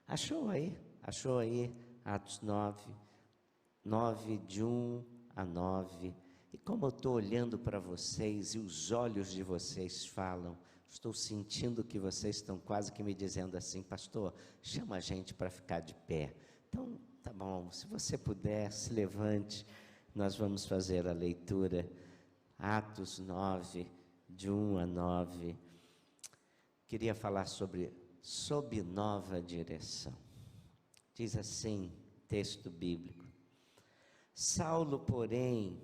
Achou aí? Achou aí? Atos 9, 9, de 1 a 9. E como eu estou olhando para vocês e os olhos de vocês falam, estou sentindo que vocês estão quase que me dizendo assim: pastor, chama a gente para ficar de pé. Então, tá bom, se você puder, se levante, nós vamos fazer a leitura. Atos 9, de 1 a 9. Queria falar sob nova direção. Diz assim, texto bíblico: Saulo, porém,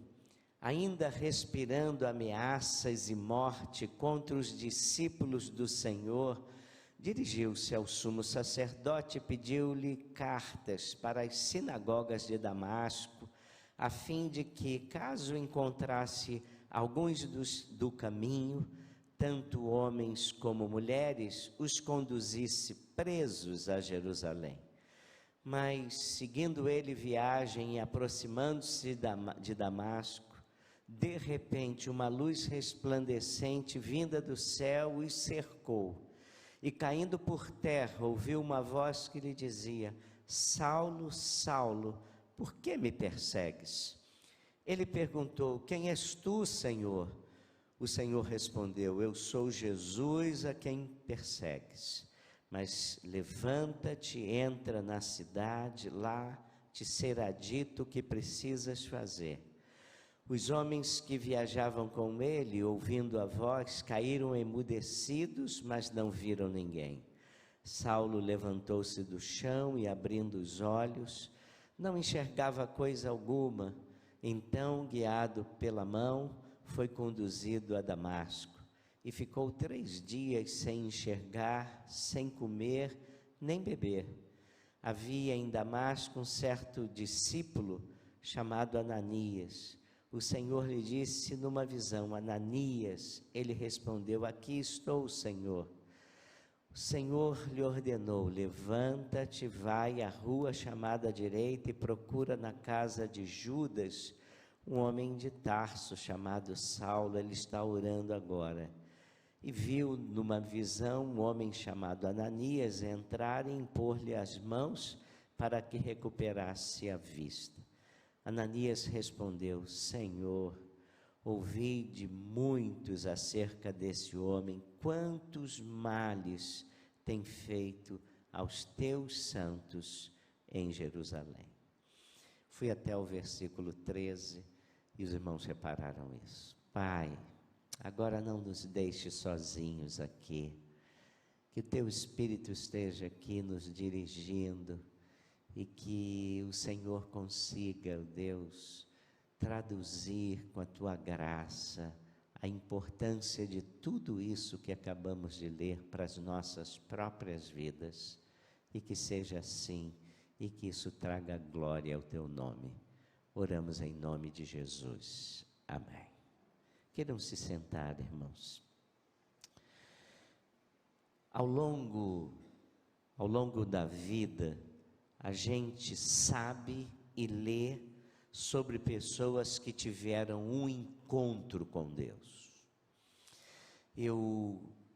ainda respirando ameaças e morte contra os discípulos do Senhor, dirigiu-se ao sumo sacerdote e pediu-lhe cartas para as sinagogas de Damasco, a fim de que, caso encontrasse alguns do caminho, tanto homens como mulheres, os conduzisse presos a Jerusalém. Mas, seguindo ele viagem e aproximando-se de Damasco, de repente uma luz resplandecente vinda do céu os cercou, e caindo por terra ouviu uma voz que lhe dizia: Saulo, Saulo, por que me persegues? Ele perguntou: quem és tu, Senhor? O Senhor respondeu: eu sou Jesus a quem persegues. Mas levanta-te, entra na cidade, lá te será dito o que precisas fazer. Os homens que viajavam com ele, ouvindo a voz, caíram emudecidos, mas não viram ninguém. Saulo levantou-se do chão e, abrindo os olhos, não enxergava coisa alguma. Então, guiado pela mão, foi conduzido a Damasco. E ficou 3 dias sem enxergar, sem comer, nem beber. Havia em Damasco um certo discípulo chamado Ananias. O Senhor lhe disse numa visão: Ananias. Ele respondeu: aqui estou, Senhor. O Senhor lhe ordenou: levanta-te, vai à rua chamada à direita e procura na casa de Judas um homem de Tarso chamado Saulo. Ele está orando agora. E viu numa visão um homem chamado Ananias entrar e impor-lhe as mãos para que recuperasse a vista. Ananias respondeu: Senhor, ouvi de muitos acerca desse homem, quantos males tem feito aos teus santos em Jerusalém. Fui até o versículo 13 e os irmãos repararam isso. Pai, agora não nos deixe sozinhos aqui, que o teu Espírito esteja aqui nos dirigindo e que o Senhor consiga, Deus, traduzir com a tua graça a importância de tudo isso que acabamos de ler para as nossas próprias vidas, e que seja assim, e que isso traga glória ao teu nome. Oramos em nome de Jesus. Amém. Queiram se sentar, irmãos. Ao longo da vida, a gente sabe e lê sobre pessoas que tiveram um encontro com Deus.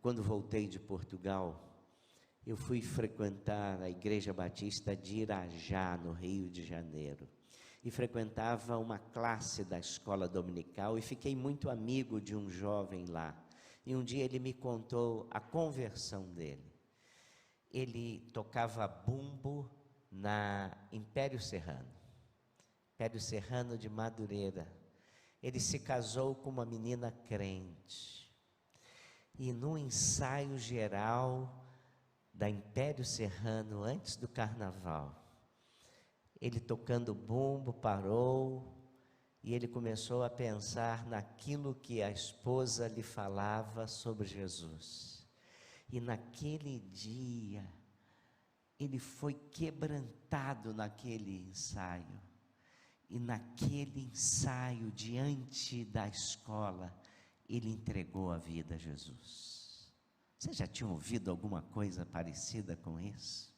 Quando voltei de Portugal, eu fui frequentar a Igreja Batista de Irajá, no Rio de Janeiro, e frequentava uma classe da escola dominical, e fiquei muito amigo de um jovem lá, e um dia ele me contou a conversão dele. Ele tocava bumbo na Império Serrano de Madureira. Ele se casou com uma menina crente, e no ensaio geral da Império Serrano, antes do carnaval, ele tocando bumbo parou, e ele começou a pensar naquilo que a esposa lhe falava sobre Jesus. E naquele dia ele foi quebrantado naquele ensaio. E naquele ensaio, diante da escola, ele entregou a vida a Jesus. Você já tinha ouvido alguma coisa parecida com isso?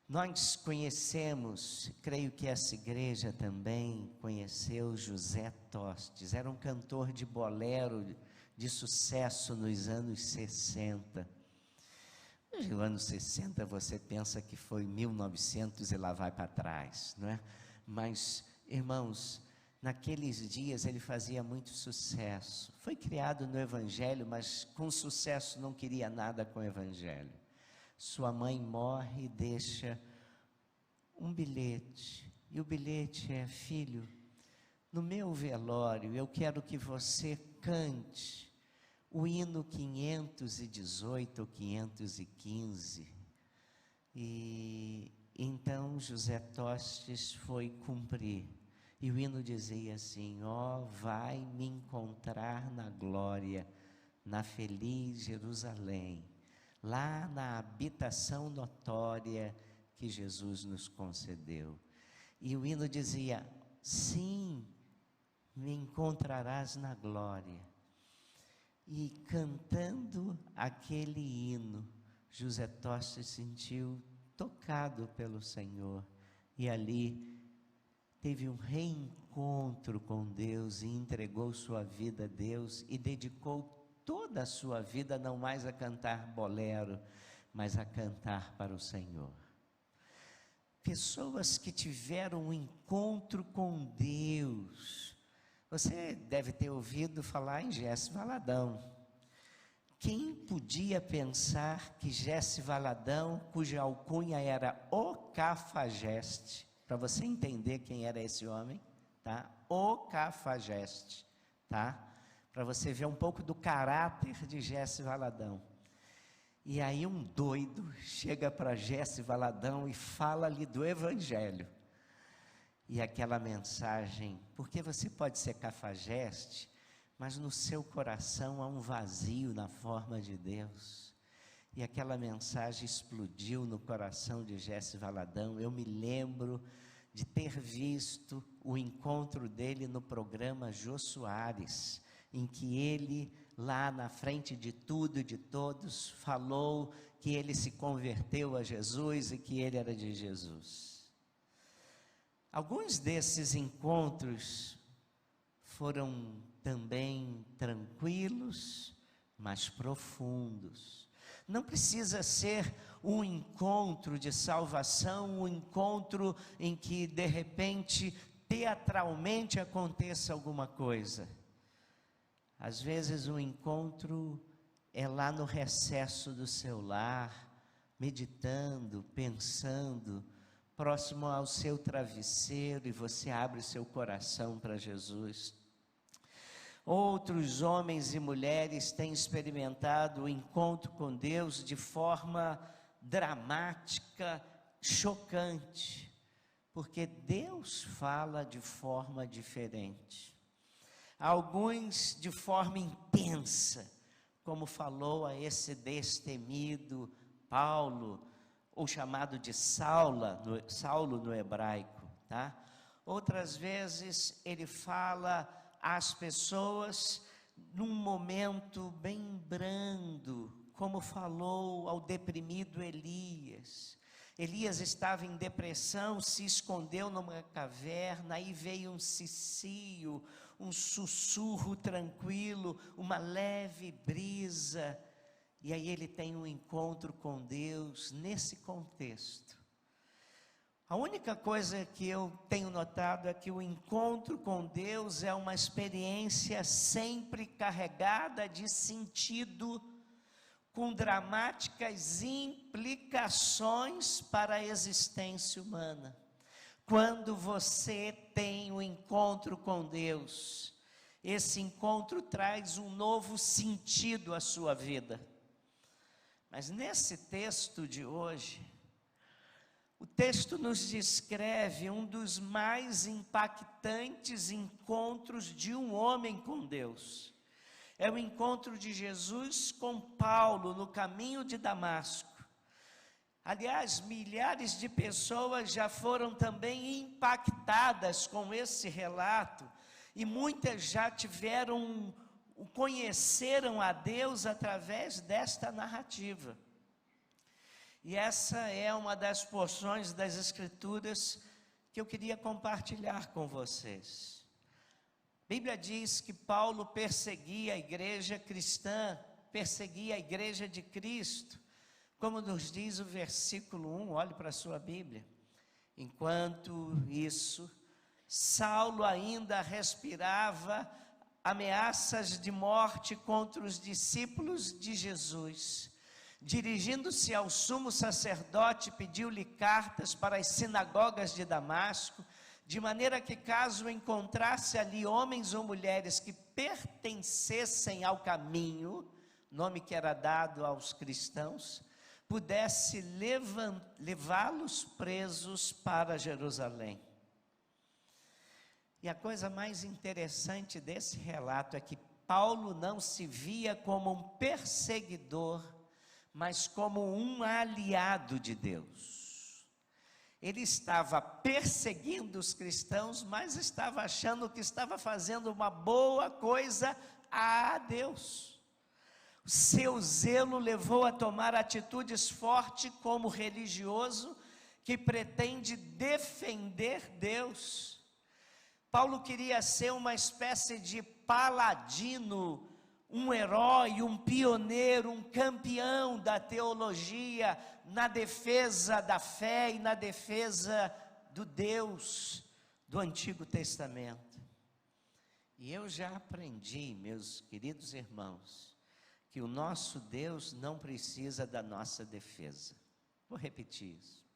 Nós conhecemos, creio que essa igreja também conheceu José Tostes. Era um cantor de bolero de sucesso nos anos 60. No ano 60 você pensa que foi 1900 e lá vai para trás, não é? Mas, irmãos, naqueles dias ele fazia muito sucesso. Foi criado no Evangelho, mas com sucesso não queria nada com o Evangelho. Sua mãe morre e deixa um bilhete. E o bilhete é: filho, no meu velório eu quero que você cante o hino 518 ou 515. E então José Tostes foi cumprir. E o hino dizia assim: ó, vai me encontrar na glória, na feliz Jerusalém, lá na habitação notória que Jesus nos concedeu. E o hino dizia: sim, me encontrarás na glória. E cantando aquele hino, José Tostes se sentiu tocado pelo Senhor, e ali teve um reencontro com Deus, e entregou sua vida a Deus, e dedicou toda a sua vida não mais a cantar bolero, mas a cantar para o Senhor. Pessoas que tiveram um encontro com Deus. Você deve ter ouvido falar em Jesse Valadão. Quem podia pensar que Jesse Valadão, cuja alcunha era o Cafajeste, para você entender quem era esse homem, tá? O Cafajeste, tá? Para você ver um pouco do caráter de Jesse Valadão. E aí um doido chega para Jesse Valadão e fala-lhe do Evangelho. E aquela mensagem, porque você pode ser cafajeste, mas no seu coração há um vazio na forma de Deus. E aquela mensagem explodiu no coração de Jesse Valadão. Eu me lembro de ter visto o encontro dele no programa Jô Soares, em que ele, lá na frente de tudo e de todos, falou que ele se converteu a Jesus e que ele era de Jesus. Alguns desses encontros foram também tranquilos, mas profundos. Não precisa ser um encontro de salvação, um encontro em que de repente, teatralmente aconteça alguma coisa. Às vezes o encontro é lá no recesso do seu lar, meditando, pensando, próximo ao seu travesseiro, e você abre o seu coração para Jesus. Outros homens e mulheres têm experimentado o encontro com Deus de forma dramática, chocante, porque Deus fala de forma diferente. Alguns de forma intensa, como falou a esse destemido Paulo, ou chamado de Saulo no hebraico, tá? Outras vezes ele fala às pessoas num momento bem brando, como falou ao deprimido Elias. Elias estava em depressão, se escondeu numa caverna, aí veio um cicio, um sussurro tranquilo, uma leve brisa, e aí ele tem um encontro com Deus nesse contexto. A única coisa que eu tenho notado é que o encontro com Deus é uma experiência sempre carregada de sentido, com dramáticas implicações para a existência humana. Quando você tem um encontro com Deus, esse encontro traz um novo sentido à sua vida. Mas nesse texto de hoje, o texto nos descreve um dos mais impactantes encontros de um homem com Deus. É o encontro de Jesus com Paulo no caminho de Damasco. Aliás, milhares de pessoas já foram também impactadas com esse relato, e muitas já conheceram a Deus através desta narrativa. E essa é uma das porções das Escrituras que eu queria compartilhar com vocês. A Bíblia diz que Paulo perseguia a igreja cristã, perseguia a igreja de Cristo, Como nos diz o versículo 1, olhe para a sua Bíblia. Enquanto isso, Saulo ainda respirava ameaças de morte contra os discípulos de Jesus. Dirigindo-se ao sumo sacerdote, pediu-lhe cartas para as sinagogas de Damasco, de maneira que, caso encontrasse ali homens ou mulheres que pertencessem ao caminho, nome que era dado aos cristãos, pudesse levá-los presos para Jerusalém. E a coisa mais interessante desse relato é que Paulo não se via como um perseguidor, mas como um aliado de Deus. Ele estava perseguindo os cristãos, mas estava achando que estava fazendo uma boa coisa a Deus. O seu zelo levou a tomar atitudes fortes como religioso que pretende defender Deus. Paulo queria ser uma espécie de paladino, um herói, um pioneiro, um campeão da teologia, na defesa da fé e na defesa do Deus do Antigo Testamento. E eu já aprendi, meus queridos irmãos, que o nosso Deus não precisa da nossa defesa. Vou repetir isso.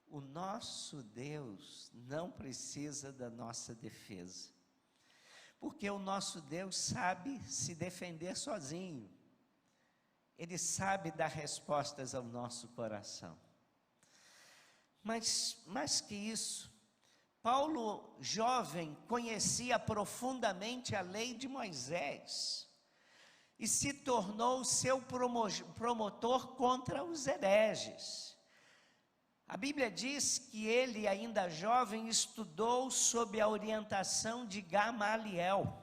O nosso Deus não precisa da nossa defesa, porque o nosso Deus sabe se defender sozinho. Ele sabe dar respostas ao nosso coração. Mas, mais que isso, Paulo, jovem, conhecia profundamente a lei de Moisés e se tornou seu promotor contra os hereges. A Bíblia diz que ele, ainda jovem, estudou sob a orientação de Gamaliel,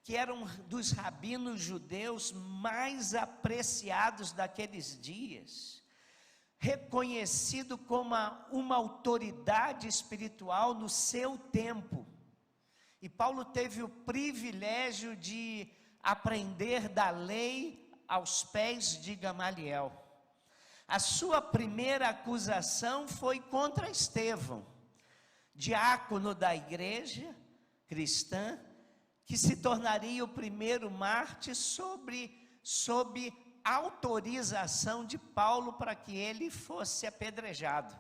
que era um dos rabinos judeus mais apreciados daqueles dias, reconhecido como uma autoridade espiritual no seu tempo. E Paulo teve o privilégio de aprender da lei aos pés de Gamaliel. A sua primeira acusação foi contra Estevão, diácono da igreja cristã, que se tornaria o primeiro mártir sob autorização de Paulo para que ele fosse apedrejado.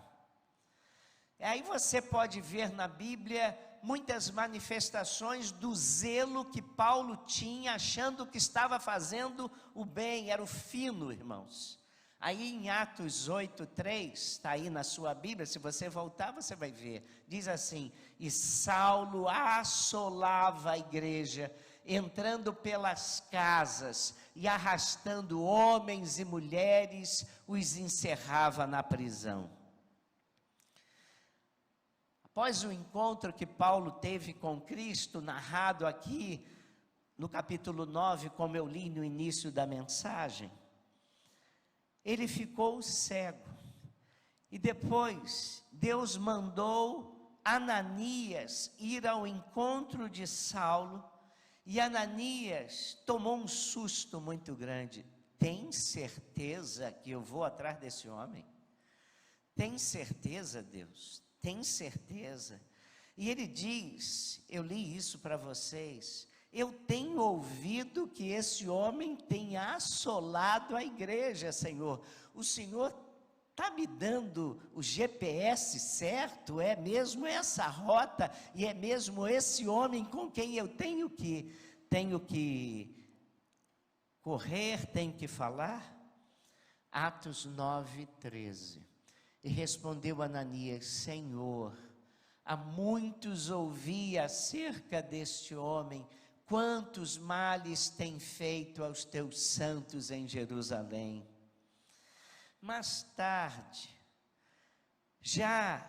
Aí você pode ver na Bíblia muitas manifestações do zelo que Paulo tinha, achando que estava fazendo o bem, era o fino, irmãos. Aí em Atos 8:3, está aí na sua Bíblia, se você voltar você vai ver, diz assim: e Saulo assolava a igreja, entrando pelas casas e arrastando homens e mulheres, os encerrava na prisão. Após o encontro que Paulo teve com Cristo, narrado aqui no capítulo 9, como eu li no início da mensagem, ele ficou cego, e depois Deus mandou Ananias ir ao encontro de Saulo, e Ananias tomou um susto muito grande. Tem certeza que eu vou atrás desse homem? Tem certeza, Deus? Tem certeza? E ele diz, eu li isso para vocês, eu tenho ouvido que esse homem tem assolado a igreja, Senhor. O Senhor está me dando o GPS certo? É mesmo essa rota? E é mesmo esse homem com quem eu tenho que correr, tenho que falar? Atos 9:13. E respondeu Ananias: Senhor, há muitos ouvi acerca deste homem, quantos males tem feito aos teus santos em Jerusalém. Mais tarde, já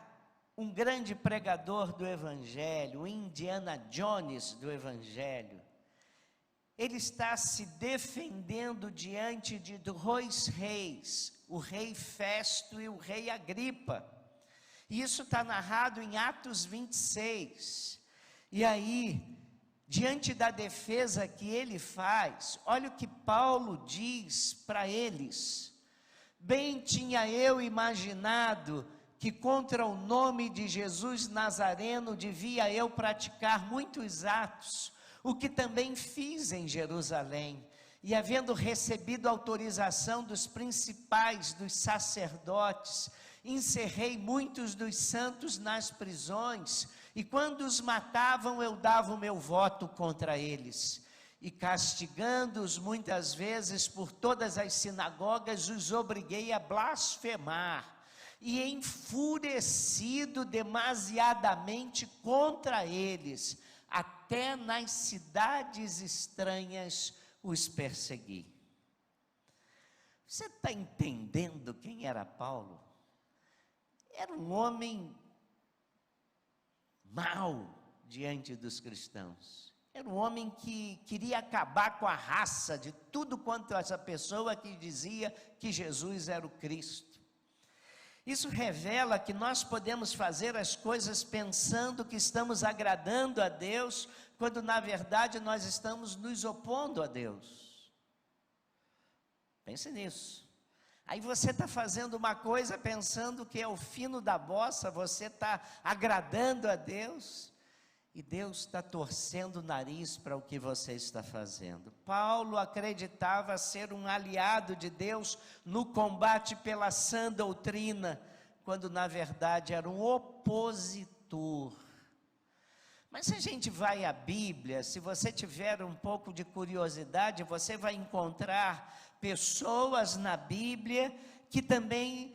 um grande pregador do Evangelho, o Indiana Jones do Evangelho, ele está se defendendo diante de dois reis, o rei Festo e o rei Agripa. E isso está narrado em Atos 26. E aí, diante da defesa que ele faz, olha o que Paulo diz para eles: Bem tinha eu imaginado que contra o nome de Jesus Nazareno devia eu praticar muitos atos, o que também fiz em Jerusalém. E havendo recebido autorização dos principais, dos sacerdotes, encerrei muitos dos santos nas prisões, e quando os matavam eu dava o meu voto contra eles. E castigando-os muitas vezes por todas as sinagogas, os obriguei a blasfemar. E enfurecido demasiadamente contra eles, até nas cidades estranhas os persegui. Você está entendendo quem era Paulo? Era um homem mau diante dos cristãos. Era um homem que queria acabar com a raça de tudo quanto essa pessoa que dizia que Jesus era o Cristo. Isso revela que nós podemos fazer as coisas pensando que estamos agradando a Deus, quando na verdade nós estamos nos opondo a Deus. Pense nisso. Aí você está fazendo uma coisa pensando que é o fino da bossa, você está agradando a Deus, e Deus está torcendo o nariz para o que você está fazendo. Paulo acreditava ser um aliado de Deus no combate pela sã doutrina, quando na verdade era um opositor. Mas se a gente vai à Bíblia, se você tiver um pouco de curiosidade, você vai encontrar pessoas na Bíblia que também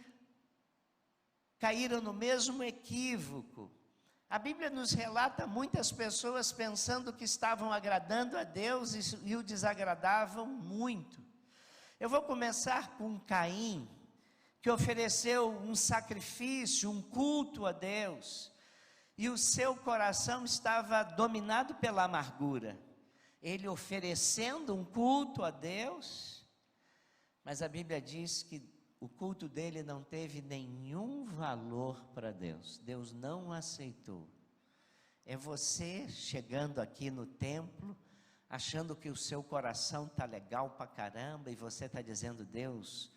caíram no mesmo equívoco. A Bíblia nos relata muitas pessoas pensando que estavam agradando a Deus e o desagradavam muito. Eu vou começar com Caim, que ofereceu um sacrifício, um culto a Deus, e o seu coração estava dominado pela amargura. Ele oferecendo um culto a Deus, mas a Bíblia diz que o culto dele não teve nenhum valor para Deus. Deus não aceitou. É você chegando aqui no templo, achando que o seu coração está legal para caramba, e você está dizendo: Deus,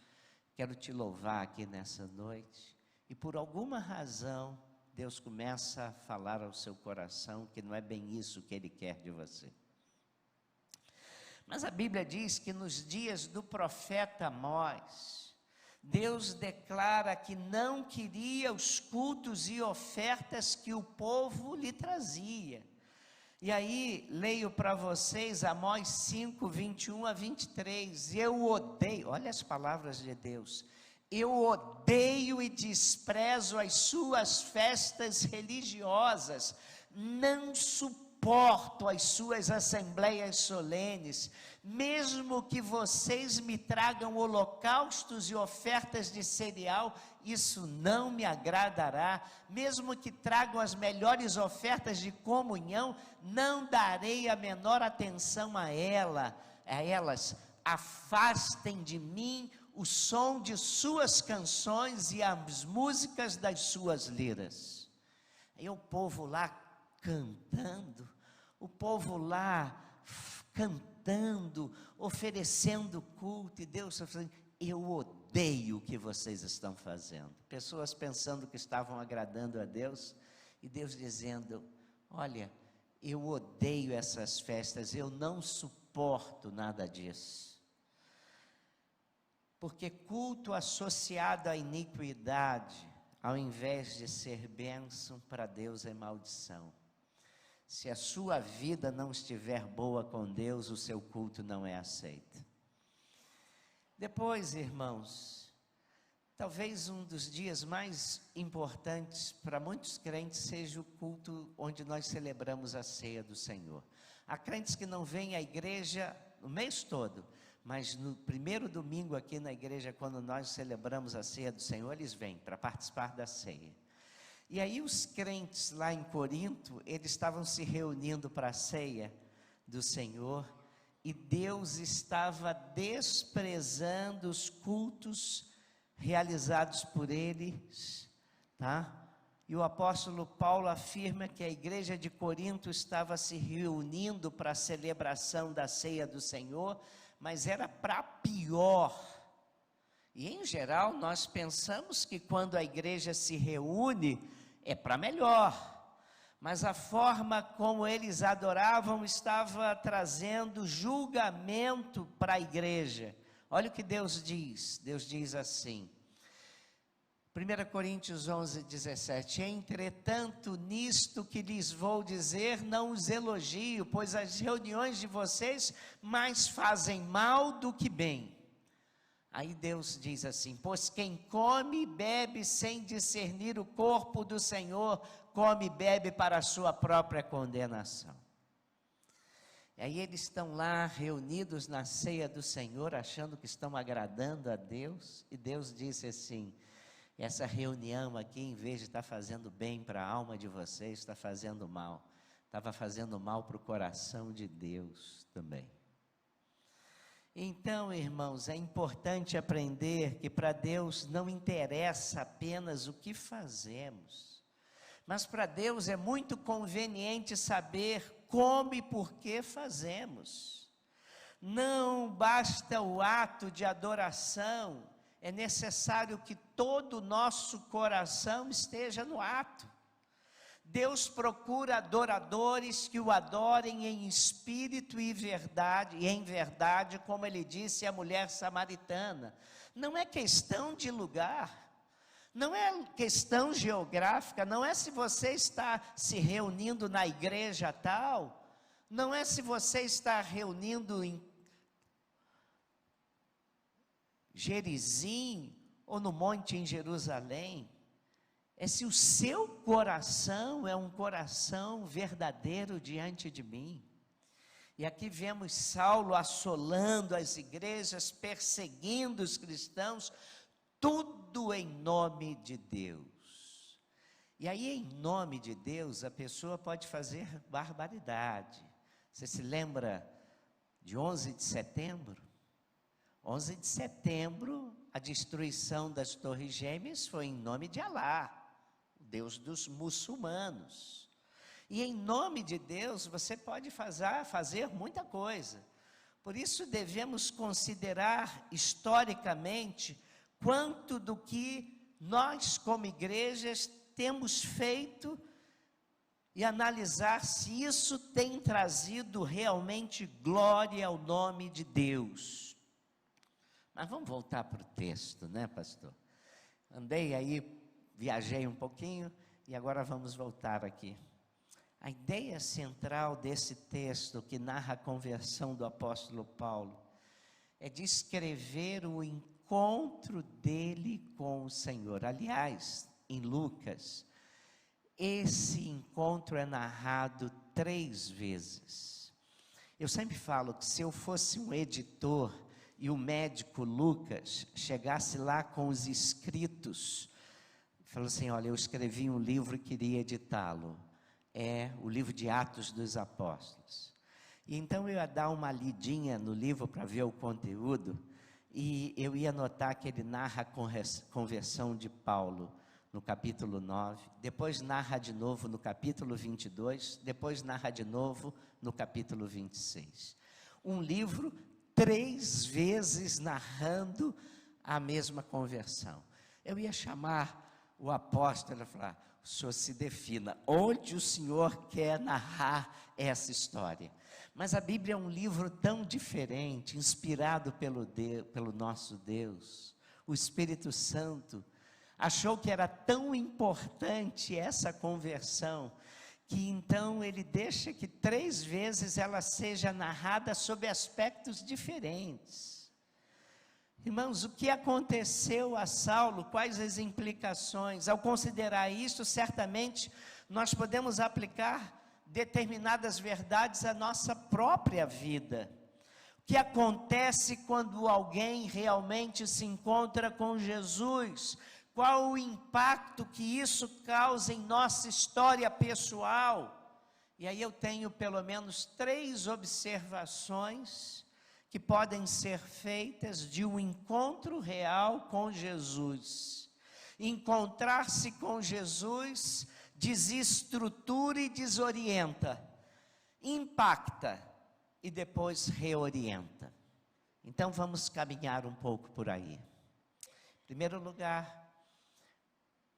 quero te louvar aqui nessa noite. E por alguma razão, Deus começa a falar ao seu coração que não é bem isso que Ele quer de você. Mas a Bíblia diz que nos dias do profeta Amós, Deus declara que não queria os cultos e ofertas que o povo lhe trazia. E aí, leio para vocês Amós 5, 21 a 23. Eu odeio, olha as palavras de Deus. Eu odeio e desprezo as suas festas religiosas, não suporto as suas assembleias solenes, mesmo que vocês me tragam holocaustos e ofertas de cereal, isso não me agradará, mesmo que tragam as melhores ofertas de comunhão, não darei a menor atenção a elas, afastem de mim o som de suas canções e as músicas das suas liras. Aí o povo lá cantando, o povo lá cantando, oferecendo culto, e Deus está falando: eu odeio o que vocês estão fazendo. Pessoas pensando que estavam agradando a Deus, e Deus dizendo: olha, eu odeio essas festas, eu não suporto nada disso. Porque culto associado à iniquidade, ao invés de ser bênção para Deus, é maldição. Se a sua vida não estiver boa com Deus, o seu culto não é aceito. Depois, irmãos, talvez um dos dias mais importantes para muitos crentes seja o culto onde nós celebramos a ceia do Senhor. Há crentes que não vêm à igreja o mês todo, mas no primeiro domingo aqui na igreja, quando nós celebramos a ceia do Senhor, eles vêm para participar da ceia. E aí os crentes lá em Corinto, eles estavam se reunindo para a ceia do Senhor, e Deus estava desprezando os cultos realizados por eles, tá? E o apóstolo Paulo afirma que a igreja de Corinto estava se reunindo para a celebração da ceia do Senhor, mas era para pior. E em geral nós pensamos que quando a igreja se reúne é para melhor. Mas a forma como eles adoravam estava trazendo julgamento para a igreja. Olha o que Deus diz. Deus diz assim, 1 Coríntios 11, 17. Entretanto, nisto que lhes vou dizer, não os elogio, pois as reuniões de vocês mais fazem mal do que bem. Aí Deus diz assim, pois quem come e bebe sem discernir o corpo do Senhor, come e bebe para a sua própria condenação. E aí eles estão lá reunidos na ceia do Senhor, achando que estão agradando a Deus, e Deus disse assim, essa reunião aqui, em vez de estar fazendo bem para a alma de vocês, está fazendo mal. Estava fazendo mal para o coração de Deus também. Então, irmãos, é importante aprender que para Deus não interessa apenas o que fazemos, mas para Deus é muito conveniente saber como e por que fazemos. Não basta o ato de adoração, é necessário que todo o nosso coração esteja no ato. Deus procura adoradores que o adorem em espírito e em verdade, como ele disse à mulher samaritana. Não é questão de lugar, não é questão geográfica, não é se você está se reunindo na igreja tal, não é se você está reunindo em Gerizim ou no monte em Jerusalém. É se o seu coração é um coração verdadeiro diante de mim. E aqui vemos Saulo assolando as igrejas, perseguindo os cristãos, tudo em nome de Deus. E aí, em nome de Deus, a pessoa pode fazer barbaridade. Você se lembra de 11 de setembro? 11 de setembro, a destruição das Torres Gêmeas foi em nome de Alá, Deus dos muçulmanos. E em nome de Deus você pode fazer muita coisa. Por isso devemos considerar historicamente quanto do que nós como igrejas temos feito e analisar se isso tem trazido realmente glória ao nome de Deus. Mas vamos voltar para o texto, né, pastor? Andei aí, viajei um pouquinho e agora vamos voltar aqui. A ideia central desse texto que narra a conversão do apóstolo Paulo é descrever o encontro dele com o Senhor. Aliás, em Lucas, esse encontro é narrado 3 vezes. Eu sempre falo que se eu fosse um editor e o médico Lucas chegasse lá com os escritos, falou assim, olha, eu escrevi um livro e queria editá-lo, é o livro de Atos dos Apóstolos. E então eu ia dar uma lidinha no livro para ver o conteúdo, e eu ia notar que ele narra a conversão de Paulo no capítulo 9, depois narra de novo no capítulo 22, depois narra de novo no capítulo 26. Um livro 3 vezes narrando a mesma conversão. Eu ia chamar o apóstolo e falar, o senhor se defina, onde o senhor quer narrar essa história? Mas a Bíblia é um livro tão diferente, inspirado pelo nosso Deus. O Espírito Santo achou que era tão importante essa conversão, que então ele deixa que 3 vezes ela seja narrada sob aspectos diferentes. Irmãos, o que aconteceu a Saulo, quais as implicações? Ao considerar isso, certamente nós podemos aplicar determinadas verdades à nossa própria vida. O que acontece quando alguém realmente se encontra com Jesus? Qual o impacto que isso causa em nossa história pessoal? E aí eu tenho pelo menos 3 observações que podem ser feitas de um encontro real com Jesus. Encontrar-se com Jesus desestrutura e desorienta, impacta e depois reorienta. Então vamos caminhar um pouco por aí. Em primeiro lugar,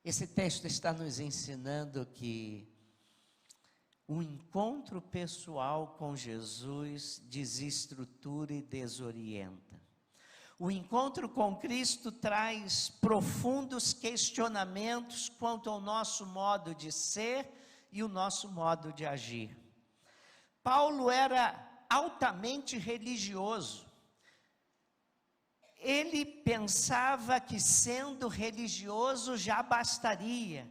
esse texto está nos ensinando que o encontro pessoal com Jesus desestrutura e desorienta. O encontro com Cristo traz profundos questionamentos quanto ao nosso modo de ser e o nosso modo de agir. Paulo era altamente religioso. Ele pensava que sendo religioso já bastaria.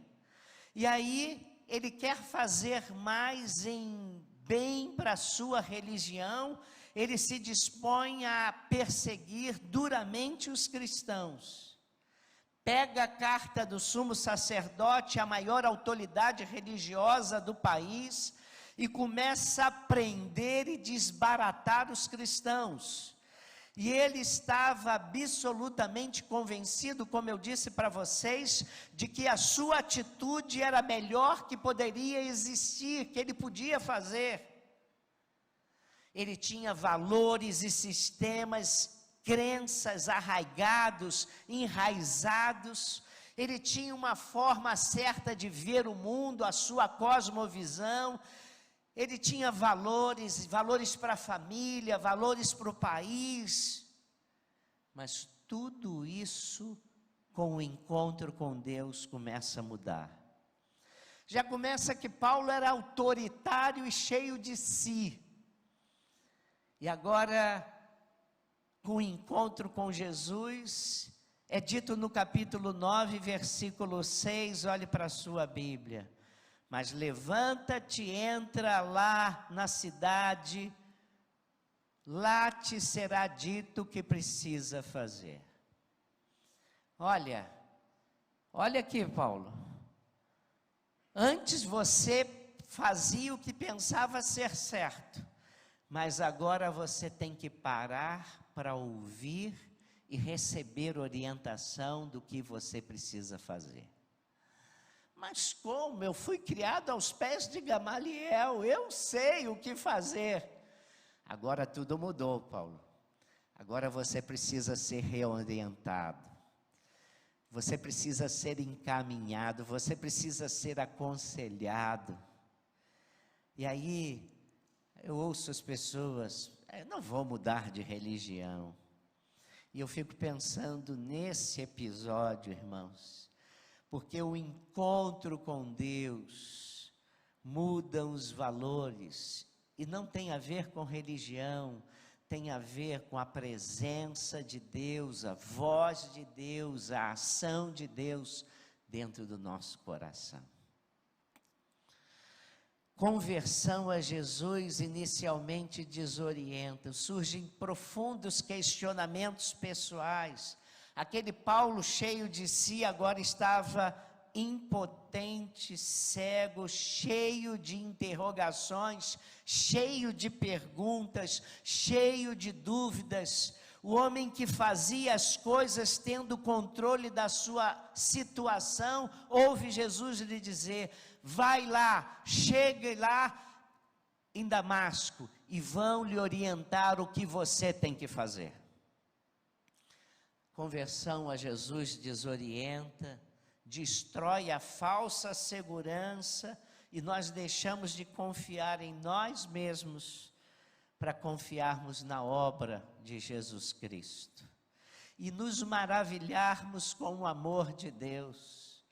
E aí ele quer fazer mais em bem para a sua religião. Ele se dispõe a perseguir duramente os cristãos. Pega a carta do sumo sacerdote, a maior autoridade religiosa do país, e começa a prender e desbaratar os cristãos. E ele estava absolutamente convencido, como eu disse para vocês, de que a sua atitude era a melhor que poderia existir, que ele podia fazer. Ele tinha valores e sistemas, crenças arraigados, enraizados. Ele tinha uma forma certa de ver o mundo, a sua cosmovisão. Ele tinha valores para a família, valores para o país. Mas tudo isso, com o encontro com Deus, começa a mudar. Já começa que Paulo era autoritário e cheio de si. E agora, com o encontro com Jesus, é dito no capítulo 9, versículo 6, olhe para a sua Bíblia. Mas levanta-te, entra lá na cidade, lá te será dito o que precisa fazer. Olha aqui, Paulo. Antes você fazia o que pensava ser certo. Mas agora você tem que parar para ouvir e receber orientação do que você precisa fazer. Mas como? Eu fui criado aos pés de Gamaliel, eu sei o que fazer. Agora tudo mudou, Paulo. Agora você precisa ser reorientado. Você precisa ser encaminhado, você precisa ser aconselhado. E aí eu ouço as pessoas, não vou mudar de religião. E eu fico pensando nesse episódio, irmãos, porque o encontro com Deus muda os valores, e não tem a ver com religião, tem a ver com a presença de Deus, a voz de Deus, a ação de Deus dentro do nosso coração. Conversão a Jesus inicialmente desorienta, surgem profundos questionamentos pessoais. Aquele Paulo cheio de si agora estava impotente, cego, cheio de interrogações, cheio de perguntas, cheio de dúvidas. O homem que fazia as coisas tendo controle da sua situação, ouve Jesus lhe dizer: vai lá, chegue lá em Damasco e vão lhe orientar o que você tem que fazer. Conversão a Jesus desorienta, destrói a falsa segurança e nós deixamos de confiar em nós mesmos para confiarmos na obra de Jesus Cristo e nos maravilharmos com o amor de Deus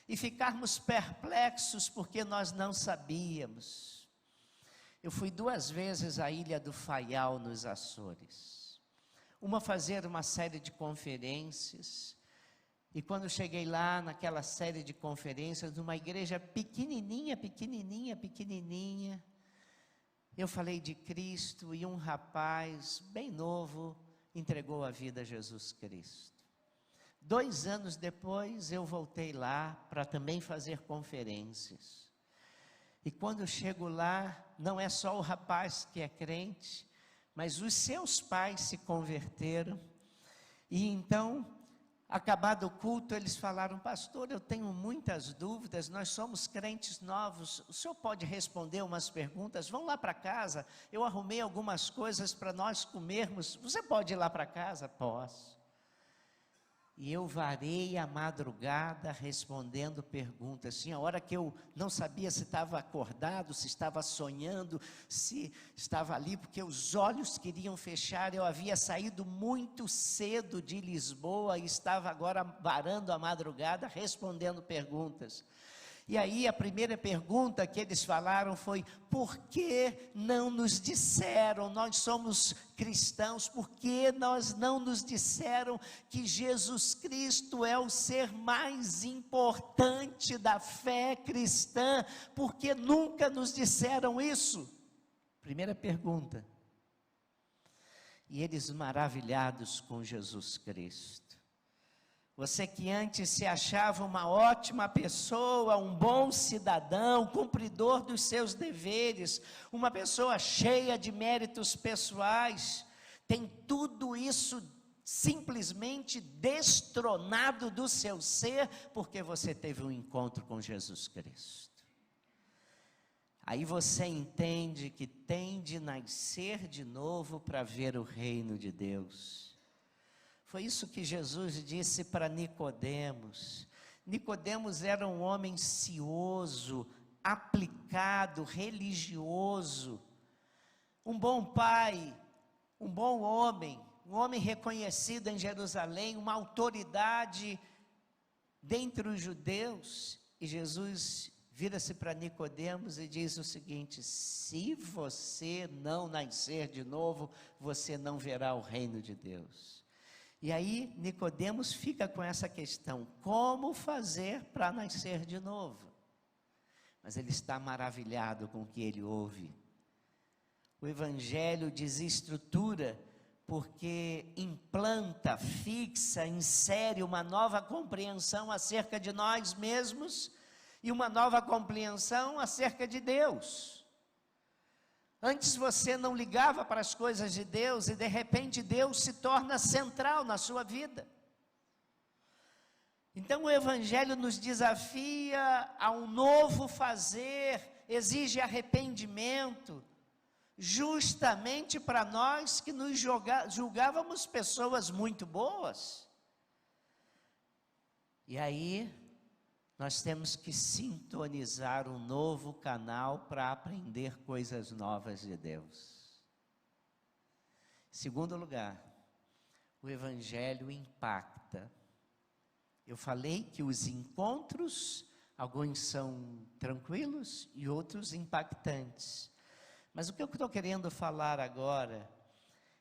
e ficarmos perplexos porque nós não sabíamos. Eu fui 2 vezes à Ilha do Faial, nos Açores, uma fazer uma série de conferências, e quando cheguei lá naquela série de conferências, numa igreja pequenininha, eu falei de Cristo e um rapaz bem novo entregou a vida a Jesus Cristo. 2 anos depois eu voltei lá para também fazer conferências. E quando eu chego lá, não é só o rapaz que é crente, mas os seus pais se converteram. E então, acabado o culto, eles falaram: pastor, eu tenho muitas dúvidas, nós somos crentes novos, o senhor pode responder umas perguntas? Vão lá para casa, eu arrumei algumas coisas para nós comermos, você pode ir lá para casa? Posso. E eu varei a madrugada respondendo perguntas. Tinha hora que eu não sabia se estava acordado, se estava sonhando, se estava ali, porque os olhos queriam fechar. Eu havia saído muito cedo de Lisboa e estava agora varando a madrugada respondendo perguntas. E aí a primeira pergunta que eles falaram foi: por que não nos disseram, nós somos cristãos, por que nós não nos disseram que Jesus Cristo é o ser mais importante da fé cristã? Por que nunca nos disseram isso? Primeira pergunta. E eles maravilhados com Jesus Cristo. Você que antes se achava uma ótima pessoa, um bom cidadão, cumpridor dos seus deveres, uma pessoa cheia de méritos pessoais, tem tudo isso simplesmente destronado do seu ser, porque você teve um encontro com Jesus Cristo. Aí você entende que tem de nascer de novo para ver o reino de Deus. Foi isso que Jesus disse para Nicodemos. Nicodemos era um homem cioso, aplicado, religioso, um bom pai, um bom homem, um homem reconhecido em Jerusalém, uma autoridade dentre os judeus. E Jesus vira-se para Nicodemos e diz o seguinte: se você não nascer de novo, você não verá o reino de Deus. E aí Nicodemos fica com essa questão: como fazer para nascer de novo? Mas ele está maravilhado com o que ele ouve. O Evangelho desestrutura, porque implanta, fixa, insere uma nova compreensão acerca de nós mesmos e uma nova compreensão acerca de Deus. Antes você não ligava para as coisas de Deus e de repente Deus se torna central na sua vida. Então o Evangelho nos desafia a um novo fazer, exige arrependimento, justamente para nós que nos julgávamos pessoas muito boas. E aí nós temos que sintonizar um novo canal para aprender coisas novas de Deus. Segundo lugar, o Evangelho impacta. Eu falei que os encontros, alguns são tranquilos e outros impactantes. Mas o que eu estou querendo falar agora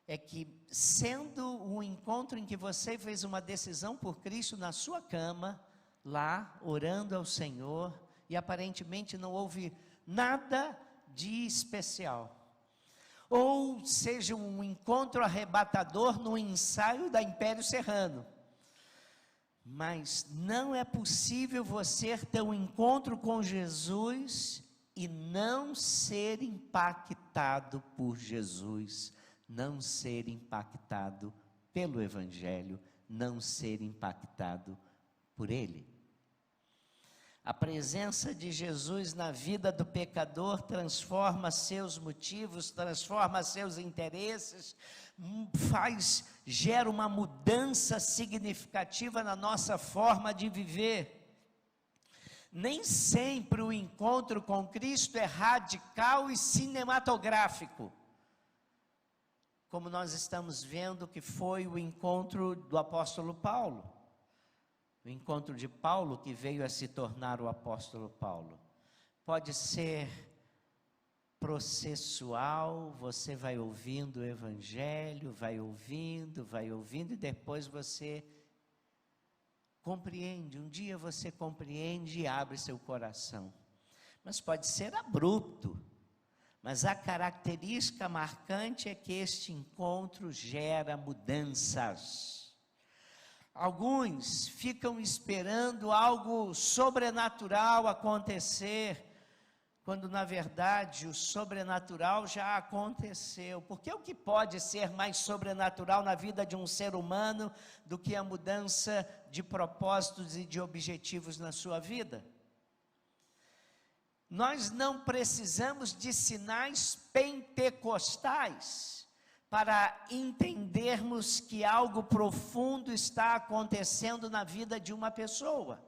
é que, sendo um encontro em que você fez uma decisão por Cristo na sua cama, lá, orando ao Senhor, e aparentemente não houve nada de especial. Ou seja, um encontro arrebatador no ensaio da Império Serrano. Mas não é possível você ter um encontro com Jesus e não ser impactado por Jesus, não ser impactado pelo Evangelho, não ser impactado por Ele. A presença de Jesus na vida do pecador transforma seus motivos, transforma seus interesses, gera uma mudança significativa na nossa forma de viver. Nem sempre o encontro com Cristo é radical e cinematográfico, como nós estamos vendo que foi o encontro do apóstolo Paulo. O encontro de Paulo, que veio a se tornar o apóstolo Paulo. Pode ser processual, você vai ouvindo o Evangelho, vai ouvindo, e depois você compreende. Um dia você compreende e abre seu coração. Mas pode ser abrupto. Mas a característica marcante é que este encontro gera mudanças. Alguns ficam esperando algo sobrenatural acontecer, quando na verdade o sobrenatural já aconteceu. Porque o que pode ser mais sobrenatural na vida de um ser humano do que a mudança de propósitos e de objetivos na sua vida? Nós não precisamos de sinais pentecostais para entendermos que algo profundo está acontecendo na vida de uma pessoa.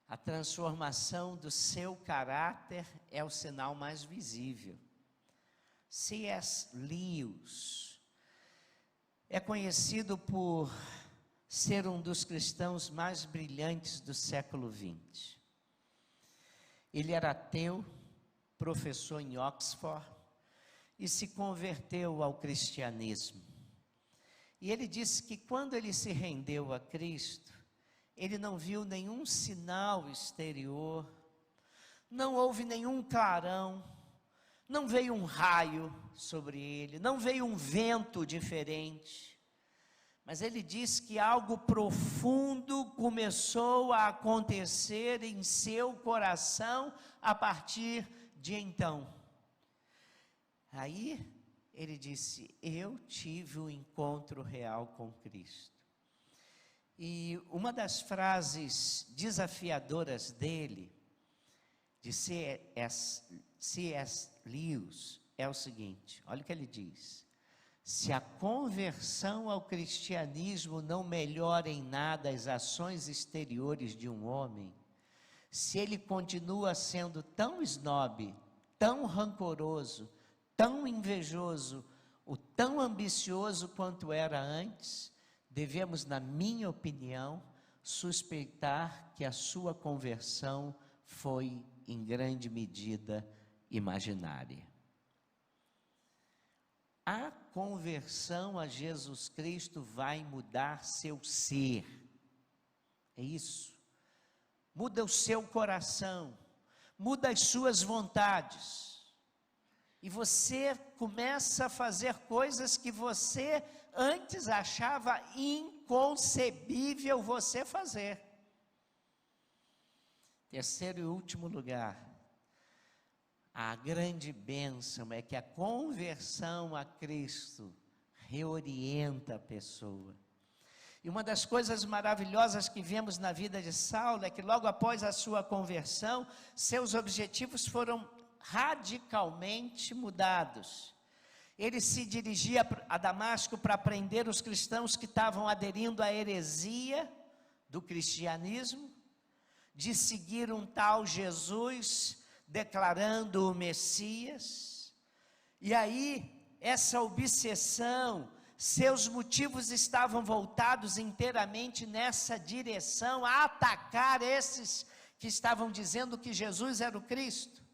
A transformação do seu caráter é o sinal mais visível. C.S. Lewis é conhecido por ser um dos cristãos mais brilhantes do século XX. Ele era ateu, professor em Oxford, e se converteu ao cristianismo. E ele disse que quando ele se rendeu a Cristo, ele não viu nenhum sinal exterior, não houve nenhum clarão, não veio um raio sobre ele, não veio um vento diferente. Mas ele diz que algo profundo começou a acontecer em seu coração a partir de então. Aí ele disse: eu tive um encontro real com Cristo. E uma das frases desafiadoras dele, de C.S. Lewis, é o seguinte: olha o que ele diz: se a conversão ao cristianismo não melhora em nada as ações exteriores de um homem, se ele continua sendo tão esnobe, tão rancoroso, tão invejoso, ou tão ambicioso quanto era antes, devemos, na minha opinião, suspeitar que a sua conversão foi, em grande medida, imaginária. A conversão a Jesus Cristo vai mudar seu ser. É isso. Muda o seu coração, muda as suas vontades. E você começa a fazer coisas que você antes achava inconcebível você fazer. Terceiro e último lugar, a grande bênção é que a conversão a Cristo reorienta a pessoa. E uma das coisas maravilhosas que vemos na vida de Saulo é que logo após a sua conversão, seus objetivos foram radicalmente mudados. Ele se dirigia a Damasco para prender os cristãos que estavam aderindo à heresia do cristianismo, de seguir um tal Jesus, declarando o Messias. E aí, essa obsessão, seus motivos estavam voltados inteiramente nessa direção, a atacar esses que estavam dizendo que Jesus era o Cristo.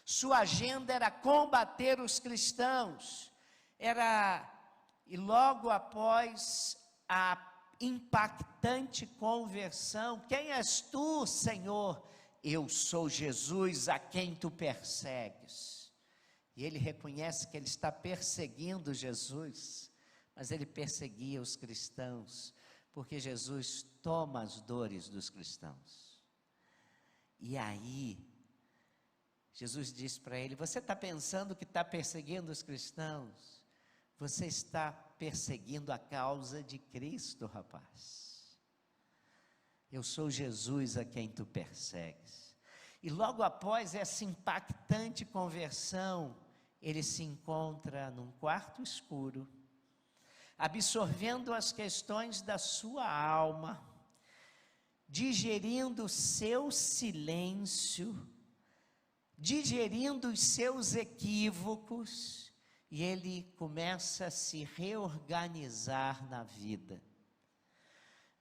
Sua agenda era combater os cristãos, e logo após a impactante conversão: quem és tu, Senhor? Eu sou Jesus a quem tu persegues. E ele reconhece que ele está perseguindo Jesus, mas ele perseguia os cristãos, porque Jesus toma as dores dos cristãos. E aí, Jesus diz para ele: você está pensando que está perseguindo os cristãos? Você está perseguindo a causa de Cristo, rapaz. Eu sou Jesus a quem tu persegues. E logo após essa impactante conversão, ele se encontra num quarto escuro, absorvendo as questões da sua alma, digerindo o seu silêncio, digerindo os seus equívocos, e ele começa a se reorganizar na vida.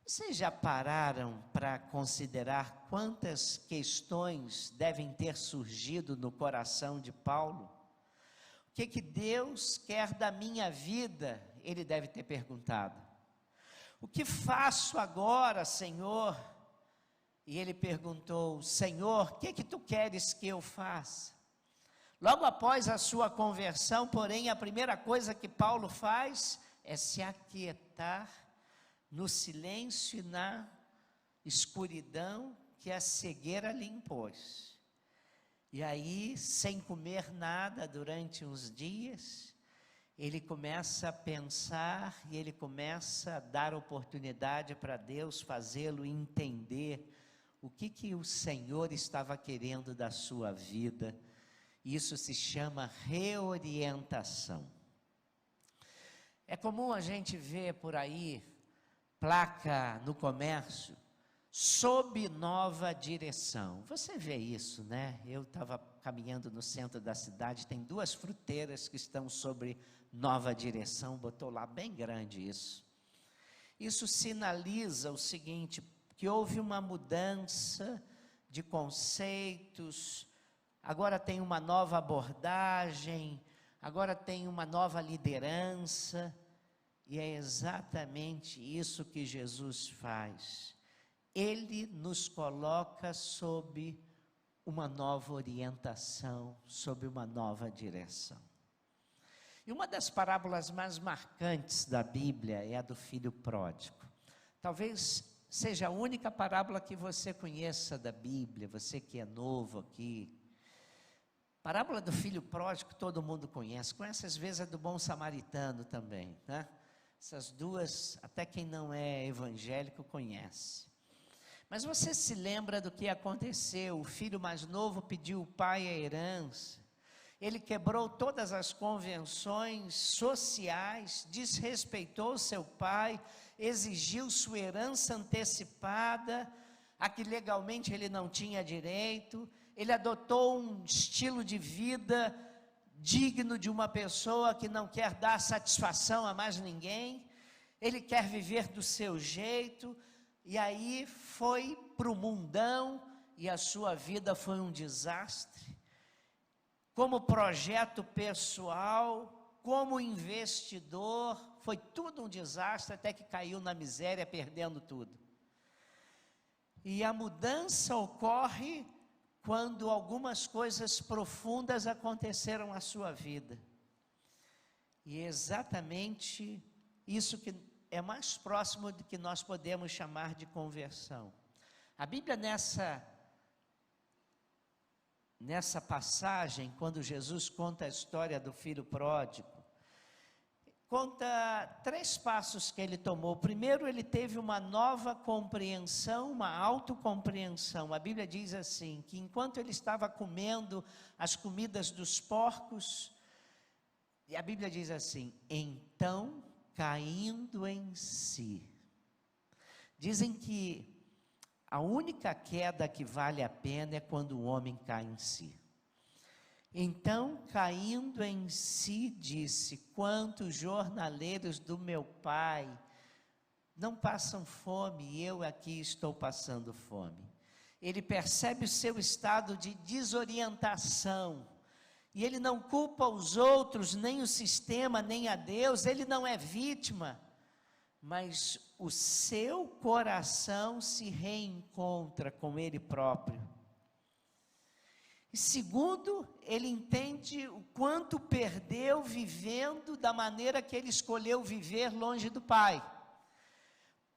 Vocês já pararam para considerar quantas questões devem ter surgido no coração de Paulo? O que Deus quer da minha vida? Ele deve ter perguntado. O que faço agora, Senhor? E ele perguntou: Senhor, o que tu queres que eu faça? Logo após a sua conversão, porém, a primeira coisa que Paulo faz é se aquietar no silêncio e na escuridão que a cegueira lhe impôs. E aí, sem comer nada durante uns dias, ele começa a pensar e ele começa a dar oportunidade para Deus fazê-lo entender o que o Senhor estava querendo da sua vida. Isso se chama reorientação. É comum a gente ver por aí placa no comércio, sob nova direção. Você vê isso, né? Eu estava caminhando no centro da cidade, tem 2 fruteiras que estão sobre nova direção, botou lá bem grande isso. Isso sinaliza o seguinte, que houve uma mudança de conceitos, agora tem uma nova abordagem, agora tem uma nova liderança, e é exatamente isso que Jesus faz. Ele nos coloca sob uma nova orientação, sob uma nova direção. E uma das parábolas mais marcantes da Bíblia é a do filho pródigo. Talvez seja a única parábola que você conheça da Bíblia, você que é novo aqui. Parábola do filho pródigo todo mundo conhece às vezes a do bom samaritano também, né? Essas 2, até quem não é evangélico conhece. Mas você se lembra do que aconteceu? O filho mais novo pediu ao pai a herança. Ele quebrou todas as convenções sociais, desrespeitou seu pai, exigiu sua herança antecipada, a que legalmente ele não tinha direito. Ele adotou um estilo de vida digno de uma pessoa que não quer dar satisfação a mais ninguém. Ele quer viver do seu jeito. E aí foi para o mundão e a sua vida foi um desastre. Como projeto pessoal, como investidor, foi tudo um desastre, até que caiu na miséria, perdendo tudo. E a mudança ocorre quando algumas coisas profundas aconteceram na sua vida. E é exatamente isso que é mais próximo do que nós podemos chamar de conversão. A Bíblia nessa passagem, quando Jesus conta a história do filho pródigo, conta 3 passos que ele tomou. Primeiro, ele teve uma nova compreensão, uma autocompreensão. A Bíblia diz assim, que enquanto ele estava comendo as comidas dos porcos, e a Bíblia diz assim, então caindo em si. Dizem que a única queda que vale a pena é quando o homem cai em si. Então, caindo em si, disse, quantos jornaleiros do meu pai não passam fome, e eu aqui estou passando fome. Ele percebe o seu estado de desorientação, e ele não culpa os outros, nem o sistema, nem a Deus, ele não é vítima, mas o seu coração se reencontra com ele próprio. E segundo, ele entende o quanto perdeu vivendo da maneira que ele escolheu viver longe do Pai.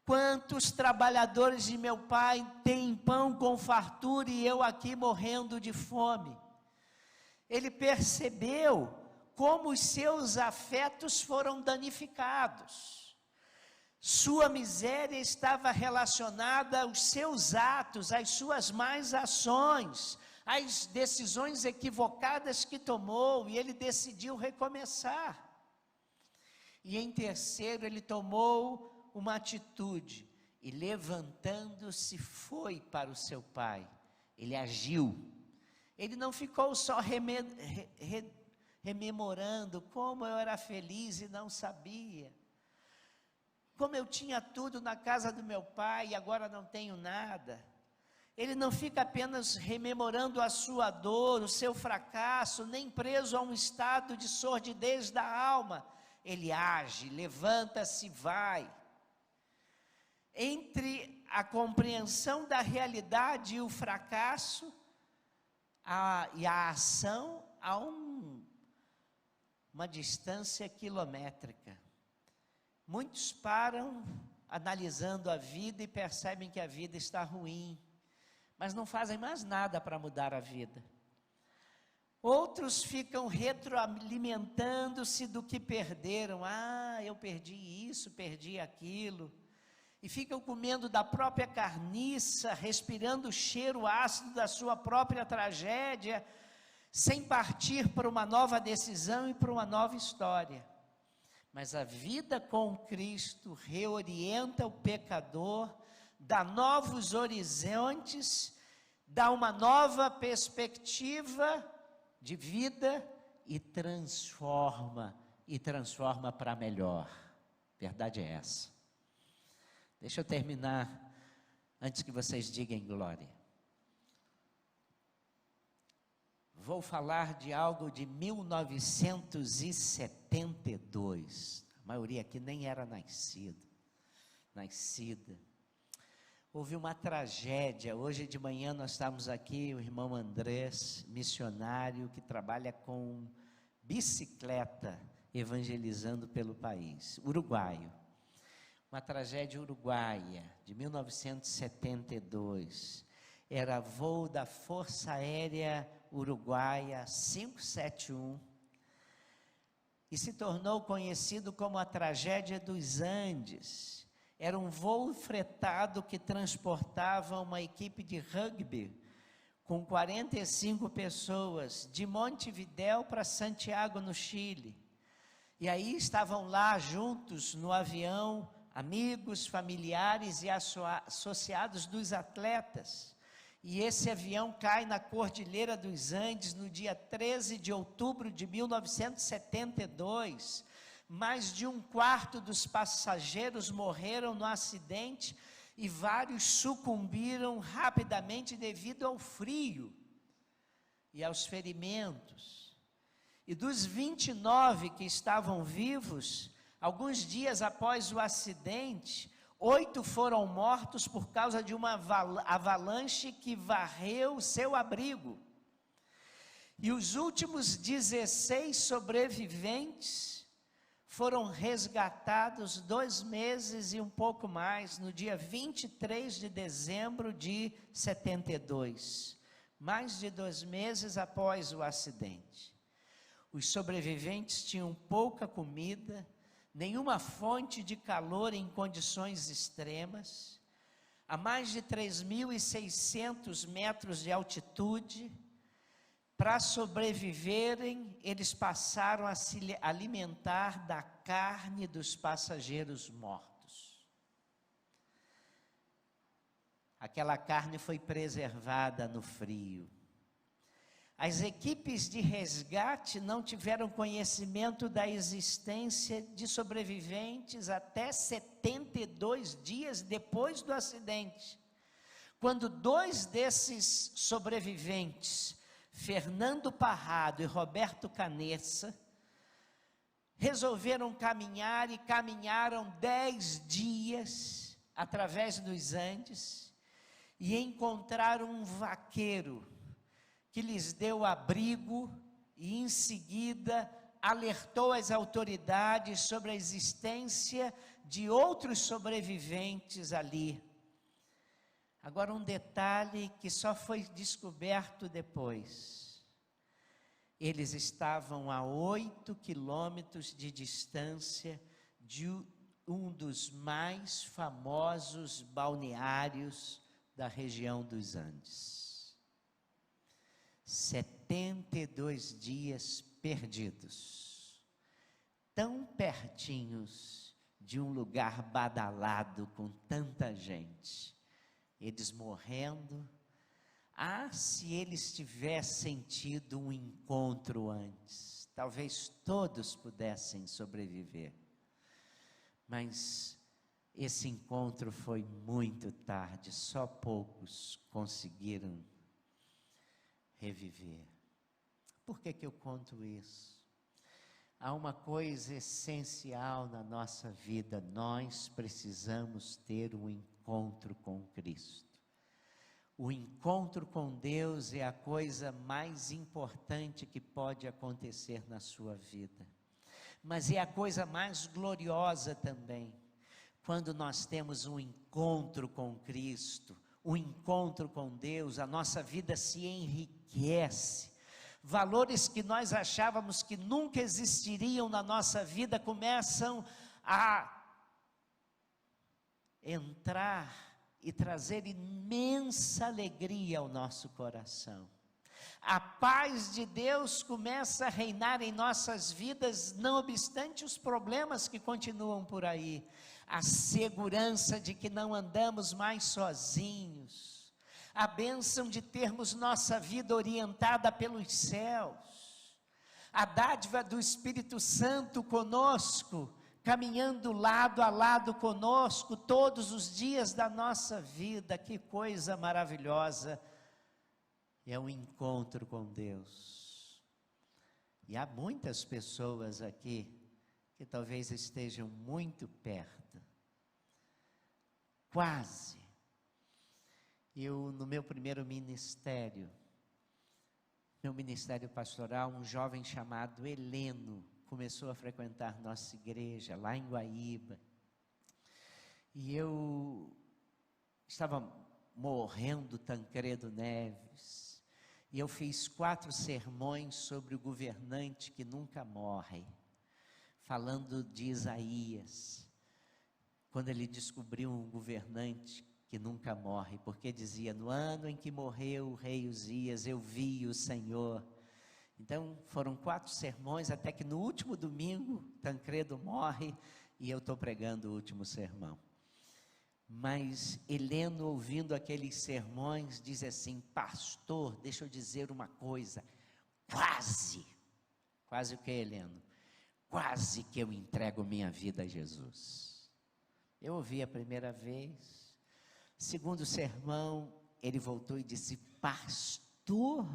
Quantos trabalhadores de meu Pai têm pão com fartura e eu aqui morrendo de fome. Ele percebeu como os seus afetos foram danificados. Sua miséria estava relacionada aos seus atos, às suas más ações, as decisões equivocadas que tomou, e ele decidiu recomeçar. E em terceiro, ele tomou uma atitude, e levantando-se foi para o seu pai. Ele agiu. Ele não ficou só rememorando como eu era feliz e não sabia, como eu tinha tudo na casa do meu pai e agora não tenho nada. Ele não fica apenas rememorando a sua dor, o seu fracasso, nem preso a um estado de sordidez da alma. Ele age, levanta-se e vai. Entre a compreensão da realidade e o fracasso, e a ação, há uma distância quilométrica. Muitos param analisando a vida e percebem que a vida está ruim, mas não fazem mais nada para mudar a vida. Outros ficam retroalimentando-se do que perderam. Eu perdi isso, perdi aquilo. E ficam comendo da própria carniça, respirando o cheiro ácido da sua própria tragédia, sem partir para uma nova decisão e para uma nova história. Mas a vida com Cristo reorienta o pecador, dá novos horizontes, dá uma nova perspectiva de vida e transforma para melhor. Verdade é essa. Deixa eu terminar antes que vocês digam glória. Vou falar de algo de 1972. A maioria aqui nem era nascida. Houve uma tragédia. Hoje de manhã nós estávamos aqui, o irmão Andrés, missionário, que trabalha com bicicleta, evangelizando pelo país, uruguaio. Uma tragédia uruguaia, de 1972. Era voo da Força Aérea Uruguaia 571 e se tornou conhecido como a tragédia dos Andes. Era um voo fretado que transportava uma equipe de rugby com 45 pessoas de Montevidéu para Santiago, no Chile. E aí estavam lá juntos no avião amigos, familiares e associados dos atletas. E esse avião cai na Cordilheira dos Andes no dia 13 de outubro de 1972. Mais de um quarto dos passageiros morreram no acidente e vários sucumbiram rapidamente devido ao frio e aos ferimentos. E dos 29 que estavam vivos, alguns dias após o acidente, 8 foram mortos por causa de uma avalanche que varreu o seu abrigo. E os últimos 16 sobreviventes foram resgatados 2 meses e um pouco mais, no dia 23 de dezembro de 72, mais de 2 meses após o acidente. Os sobreviventes tinham pouca comida, nenhuma fonte de calor em condições extremas, a mais de 3.600 metros de altitude. Para sobreviverem, eles passaram a se alimentar da carne dos passageiros mortos. Aquela carne foi preservada no frio. As equipes de resgate não tiveram conhecimento da existência de sobreviventes até 72 dias depois do acidente, quando 2 desses sobreviventes, Fernando Parrado e Roberto Canessa, resolveram caminhar e caminharam 10 dias através dos Andes e encontraram um vaqueiro que lhes deu abrigo e em seguida alertou as autoridades sobre a existência de outros sobreviventes ali. Agora um detalhe que só foi descoberto depois. Eles estavam a 8 quilômetros de distância de um dos mais famosos balneários da região dos Andes. 72 dias perdidos, tão pertinhos de um lugar badalado com tanta gente, eles morrendo. Se eles tivessem tido um encontro antes, talvez todos pudessem sobreviver, mas esse encontro foi muito tarde, só poucos conseguiram reviver. Por que eu conto isso? Há uma coisa essencial na nossa vida: nós precisamos ter um encontro com Cristo. O encontro com Deus é a coisa mais importante que pode acontecer na sua vida, mas é a coisa mais gloriosa também, quando nós temos um encontro com Cristo, um encontro com Deus, a nossa vida se enriquece. Valores que nós achávamos que nunca existiriam na nossa vida começam a entrar e trazer imensa alegria ao nosso coração. A paz de Deus começa a reinar em nossas vidas, não obstante os problemas que continuam por aí. A segurança de que não andamos mais sozinhos. A bênção de termos nossa vida orientada pelos céus. A dádiva do Espírito Santo conosco, caminhando lado a lado conosco todos os dias da nossa vida. Que coisa maravilhosa é um encontro com Deus. E há muitas pessoas aqui que talvez estejam muito perto, quase. Eu, no meu primeiro ministério, meu ministério pastoral, um jovem chamado Heleno começou a frequentar nossa igreja lá em Guaíba, e eu estava morrendo Tancredo Neves, e eu fiz 4 sermões sobre o governante que nunca morre, falando de Isaías, quando ele descobriu um governante que nunca morre, porque dizia: no ano em que morreu o rei Uzias, eu vi o Senhor. Então foram 4 sermões, até que no último domingo Tancredo morre, e eu estou pregando o último sermão. Mas Heleno, ouvindo aqueles sermões, diz assim: pastor, deixa eu dizer uma coisa, quase o que, Heleno? Quase que eu entrego minha vida a Jesus. Eu ouvi a primeira vez, segundo sermão, ele voltou e disse: pastor,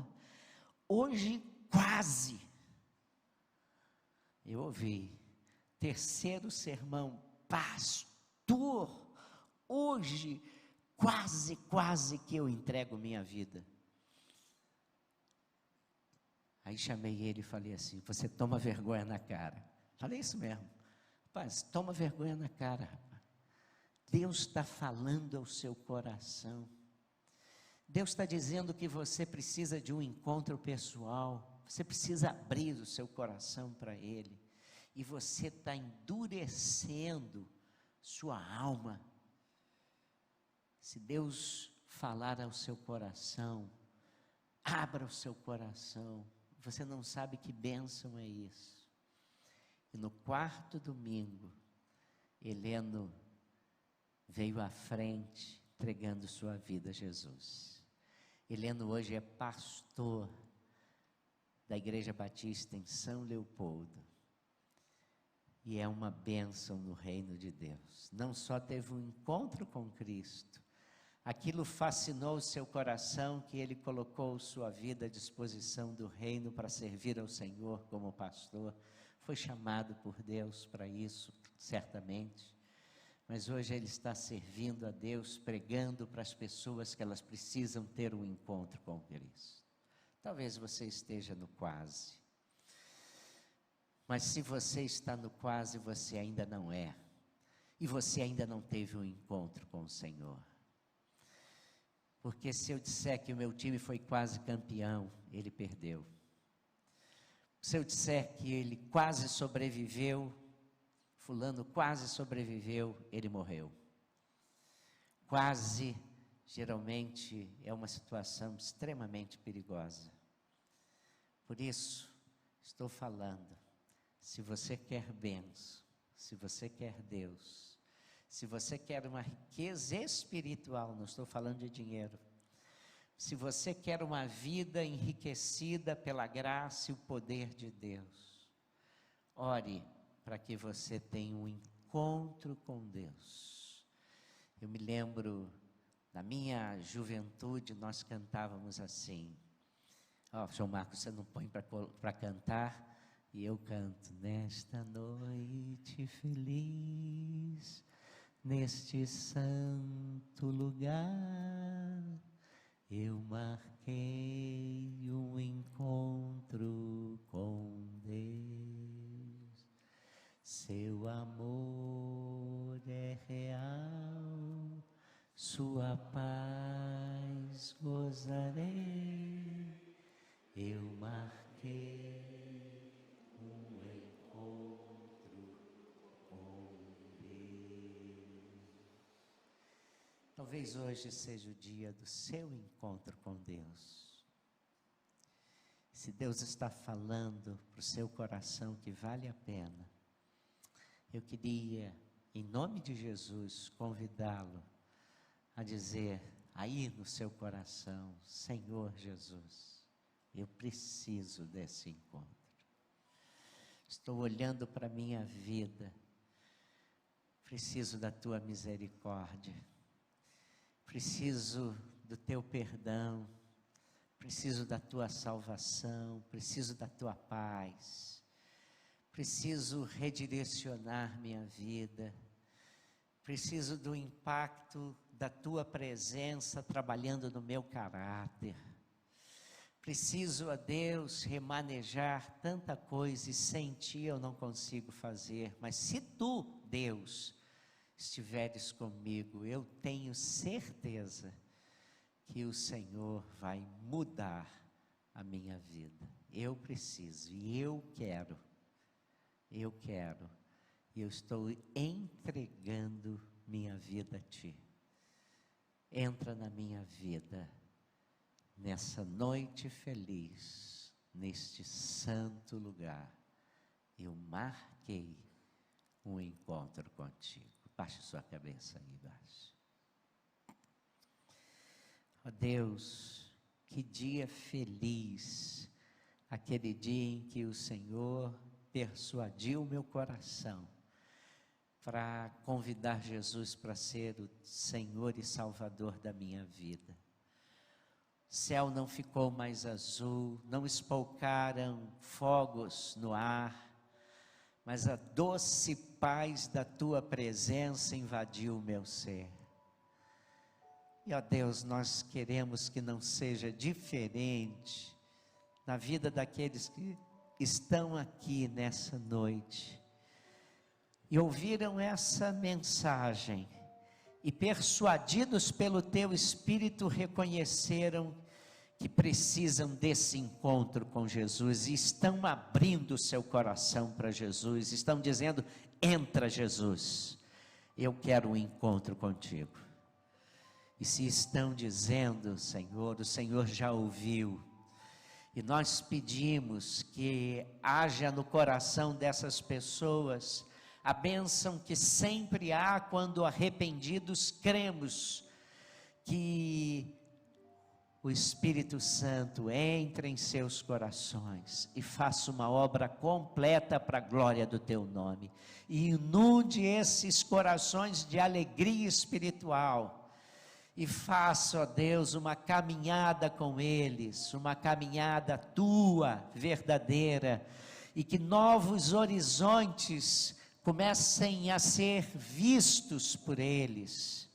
hoje quase. Eu ouvi, terceiro sermão: pastor, hoje quase que eu entrego minha vida. Aí chamei ele e falei assim: você toma vergonha na cara. Falei isso mesmo. Rapaz, toma vergonha na cara, rapaz. Deus está falando ao seu coração. Deus está dizendo que você precisa de um encontro pessoal. Você precisa abrir o seu coração para Ele. E você está endurecendo sua alma. Se Deus falar ao seu coração, abra o seu coração. Você não sabe que bênção é isso. E no 4º domingo, Heleno veio à frente, entregando sua vida a Jesus. Heleno hoje é pastor da Igreja Batista em São Leopoldo. E é uma bênção no reino de Deus. Não só teve um encontro com Cristo, aquilo fascinou o seu coração, que ele colocou sua vida à disposição do reino para servir ao Senhor como pastor. Foi chamado por Deus para isso, certamente. Mas hoje ele está servindo a Deus, pregando para as pessoas que elas precisam ter um encontro com Cristo. Talvez você esteja no quase. Mas se você está no quase, você ainda não é. E você ainda não teve um encontro com o Senhor. Porque se eu disser que o meu time foi quase campeão, ele perdeu. Se eu disser que ele quase sobreviveu, fulano quase sobreviveu, ele morreu. Quase, geralmente, é uma situação extremamente perigosa. Por isso, estou falando, se você quer bênção, se você quer Deus, se você quer uma riqueza espiritual, não estou falando de dinheiro, se você quer uma vida enriquecida pela graça e o poder de Deus, ore para que você tenha um encontro com Deus. Eu me lembro, na minha juventude, nós cantávamos assim. João Marcos, você não põe para cantar? E eu canto: nesta noite feliz, neste santo lugar, eu marquei um encontro com Deus. Seu amor é real, sua paz gozarei. Eu marquei um encontro com Deus. Talvez hoje seja o dia do seu encontro com Deus. Se Deus está falando para o seu coração que vale a pena, eu queria, em nome de Jesus, convidá-lo a dizer aí no seu coração: Senhor Jesus, eu preciso desse encontro. Estou olhando para a minha vida, preciso da tua misericórdia, preciso do teu perdão, preciso da tua salvação, preciso da tua paz, preciso redirecionar minha vida, preciso do impacto da tua presença trabalhando no meu caráter. Preciso, a Deus, remanejar tanta coisa e sem ti eu não consigo fazer. Mas se tu, Deus, estiveres comigo, eu tenho certeza que o Senhor vai mudar a minha vida. Eu preciso e eu quero, e eu estou entregando minha vida a ti. Entra na minha vida nessa noite feliz, neste santo lugar. Eu marquei um encontro contigo. Baixe sua cabeça aí embaixo. Ó Deus, que dia feliz, aquele dia em que o Senhor persuadiu meu coração para convidar Jesus para ser o Senhor e Salvador da minha vida. O céu não ficou mais azul, não espolcaram fogos no ar, mas a doce paz da tua presença invadiu o meu ser. E ó Deus, nós queremos que não seja diferente na vida daqueles que estão aqui nessa noite e ouviram essa mensagem e persuadidos pelo teu Espírito reconheceram que precisam desse encontro com Jesus e estão abrindo o seu coração para Jesus, estão dizendo: entra Jesus, eu quero um encontro contigo. E se estão dizendo, Senhor, o Senhor já ouviu, e nós pedimos que haja no coração dessas pessoas a bênção que sempre há quando arrependidos cremos que o Espírito Santo entre em seus corações e faça uma obra completa para a glória do teu nome e inunde esses corações de alegria espiritual e faça, ó Deus, uma caminhada com eles, uma caminhada tua, verdadeira, e que novos horizontes comecem a ser vistos por eles,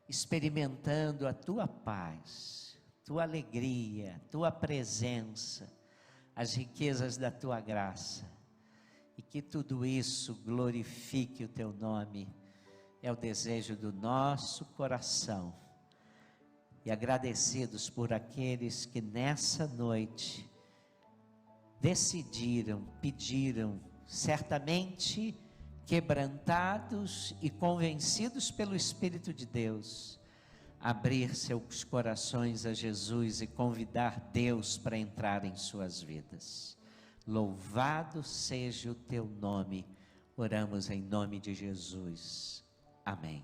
experimentando a tua paz, tua alegria, tua presença, as riquezas da tua graça, e que tudo isso glorifique o teu nome, é o desejo do nosso coração. E agradecidos por aqueles que nessa noite decidiram, pediram, certamente quebrantados e convencidos pelo Espírito de Deus, abrir seus corações a Jesus e convidar Deus para entrar em suas vidas. Louvado seja o teu nome, oramos em nome de Jesus, amém.